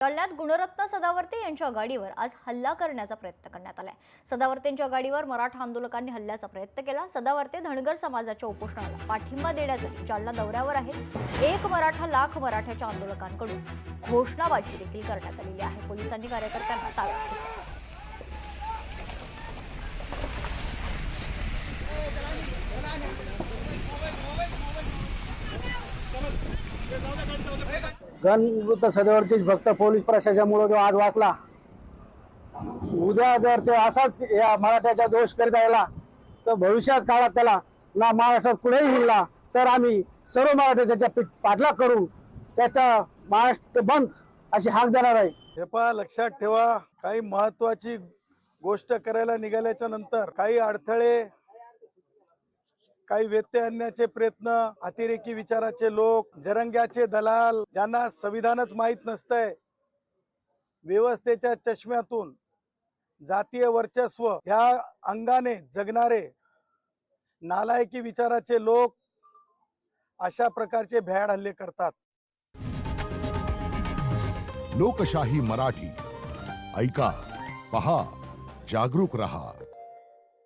जालन्यात गुणरत्न सदावर्ते यांच्या गाडीवर आज हल्ला करण्याचा प्रयत्न करण्यात आलाय। सदावर्तेंच्या गाडीवर मराठा आंदोलकांनी हल्ल्याचा प्रयत्न केला। सदावर्ते धनगर समाजाच्या उपोषणाला पाठिंबा देण्यासाठी जालना दौऱ्यावर आहेत। एक मराठा लाख मराठ्याच्या आंदोलकांकडून घोषणाबाजी देखील करण्यात आलेली आहे। पोलिसांनी कार्यकर्त्यांना ताब्यात घेतलं। गणवृत्त सदावर्ती फक्त पोलीस प्रशासनामुळे जो आज वाचला, उद्या जर ते असाच या मराठ्याचा दोष करीत राहिला तर भविष्यात काळात त्याला ना महाराष्ट्रात कुठेही हिंडला तर आम्ही सर्व मराठी त्याच्या पाठलाग करू, त्याचा महाराष्ट्र बंद अशी हाक देणार आहे। हे पहा, लक्षात ठेवा, काही महत्वाची गोष्ट करायला निघाल्याच्या नंतर काही अडथळे, काही व्यत्यय आणण्याचे प्रयत्न, अतिरेकी विचाराचे लोक, जरंग्याचे दलाल, ज्यांना संविधानच माहीत नसतंय, व्यवस्थेच्या चष्म्यातून जातीय वर्चस्व ह्या अंगाने जगणारे नालायकी विचाराचे लोक अशा प्रकारचे भ्याड हल्ले करतात। लोकशाही मराठी ऐका, पहा, जागरूक रहा।